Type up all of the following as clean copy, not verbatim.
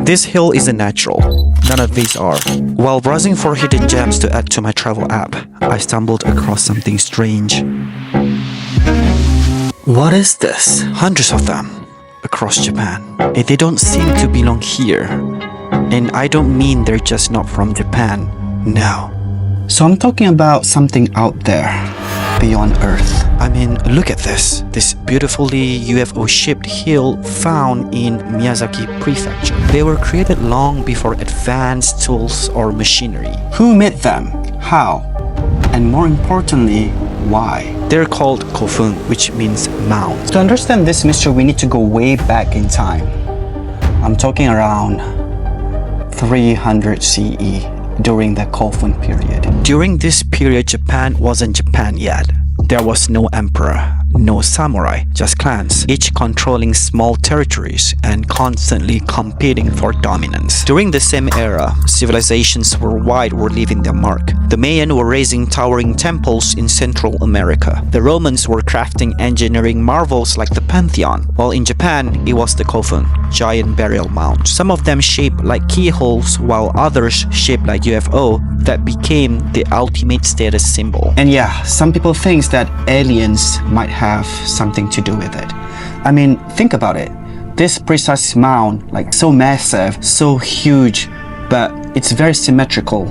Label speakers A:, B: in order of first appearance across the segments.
A: This hill isn't natural. None of these are. While browsing for hidden gems to add to my travel app, I stumbled across something strange. What is this? Hundreds of them across Japan. They don't seem to belong here. And I don't mean they're just not from Japan. No. So I'm talking about something out there, beyond Earth. I mean, look at this. This beautifully UFO-shaped hill found in Miyazaki Prefecture. They were created long before advanced tools or machinery. Who made them? How? And more importantly, why? They're called Kofun, which means mounds. To understand this mystery, we need to go way back in time. I'm talking around 300 CE. During the Kofun period. During this period, Japan wasn't Japan yet. There was no emperor, no samurai, just clans, each controlling small territories and constantly competing for dominance. During the same era, civilizations worldwide were leaving their mark. The Mayan were raising towering temples in Central America. The Romans were crafting engineering marvels like the Pantheon, while in Japan, it was the Kofun, giant burial mounds. Some of them shaped like keyholes, while others shaped like UFO that became the ultimate status symbol. And yeah, some people think that aliens might have something to do with it. I mean, think about it. This precise mound, like so massive, so huge, but it's very symmetrical,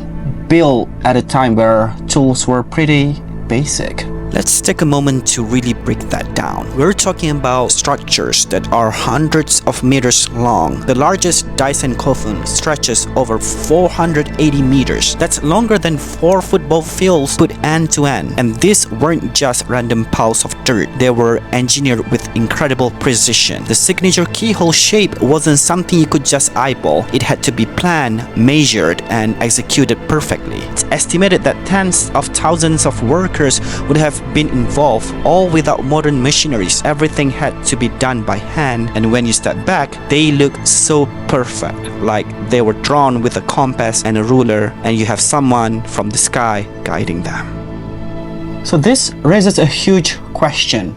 A: built at a time where tools were pretty basic. Let's take a moment to really break that down. We're talking about structures that are hundreds of meters long. The largest Daisen Kofun stretches over 480 meters. That's longer than 4 football fields put end to end. And these weren't just random piles of dirt. They were engineered with incredible precision. The signature keyhole shape wasn't something you could just eyeball. It had to be planned, measured, and executed perfectly. It's estimated that tens of thousands of workers would have been involved, all without modern machineries. Everything had to be done by hand, and when you step back, they look so perfect, like they were drawn with a compass and a ruler, and you have someone from the sky guiding them. So this raises a huge question.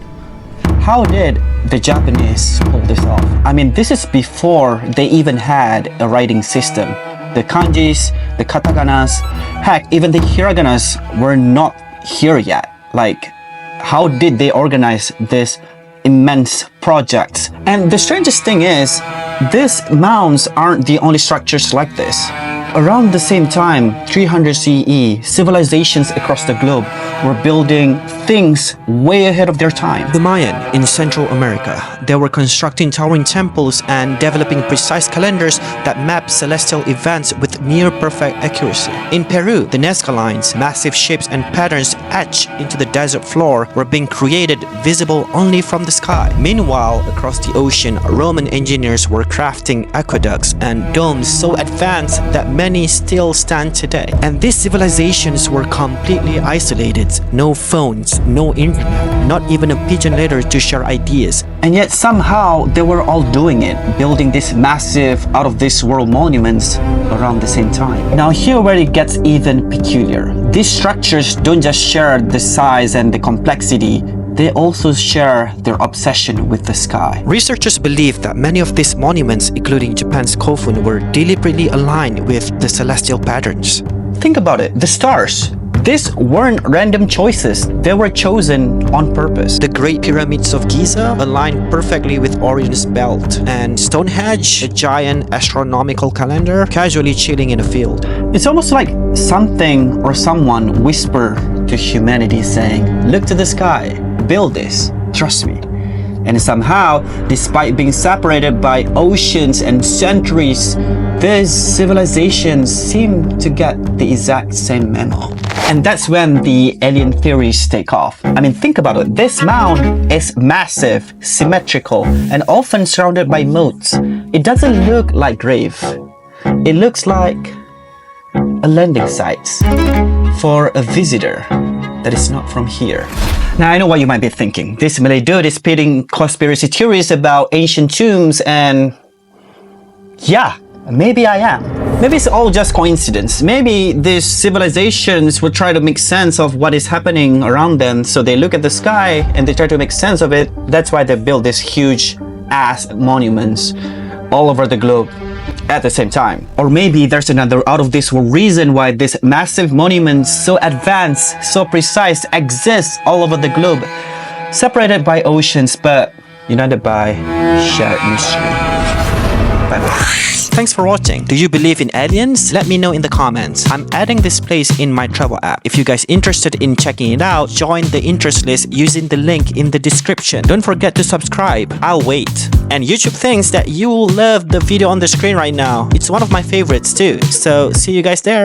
A: How did the Japanese pull this off? I mean, this is before they even had a writing system. The kanjis, the katakanas, heck, even the hiraganas were not here yet. Like, how did they organize this immense project? And the strangest thing is, these mounds aren't the only structures like this. Around the same time, 300 CE, civilizations across the globe were building things way ahead of their time. The Mayan in Central America, they were constructing towering temples and developing precise calendars that map celestial events with near-perfect accuracy. In Peru, the Nazca lines, massive shapes and patterns etched into the desert floor, were being created visible only from the sky. Meanwhile, across the ocean, Roman engineers were crafting aqueducts and domes so advanced that many still stand today. And these civilizations were completely isolated. No phones, no internet, not even a pigeon letter to share ideas. And yet somehow they were all doing it, building these massive, out-of-this-world monuments around the same time. Now here where it gets even peculiar. These structures don't just share the size and the complexity, they also share their obsession with the sky. Researchers believe that many of these monuments, including Japan's Kofun, were deliberately aligned with the celestial patterns. Think about it, the stars. These weren't random choices, they were chosen on purpose. The Great Pyramids of Giza aligned perfectly with Orion's belt, and Stonehenge, a giant astronomical calendar, casually chilling in a field. It's almost like something or someone whispered to humanity saying, look to the sky, build this, trust me. And somehow, despite being separated by oceans and centuries, these civilizations seem to get the exact same memo. And that's when the alien theories take off. I mean, think about it. This mound is massive, symmetrical, and often surrounded by moats. It doesn't look like grave. It looks like a landing site for a visitor that is not from here. Now, I know what you might be thinking. This Malay dude is spitting conspiracy theories about ancient tombs and... yeah, maybe I am. Maybe it's all just coincidence. Maybe these civilizations will try to make sense of what is happening around them, so they look at the sky and they try to make sense of it. That's why they build these huge ass monuments all over the globe. at the same time. Or maybe there's another out of this world reason why this massive monument, so advanced, so precise, exists all over the globe, separated by oceans but united by shared mystery. Bye-bye. Thanks for watching. Do you believe in aliens? Let me know in the comments. I'm adding this place in my travel app. If you guys interested in checking it out, join the interest list using the link in the description. Don't forget to subscribe. I'll wait. And YouTube thinks that you will love the video on the screen right now. It's one of my favorites too. So see you guys there.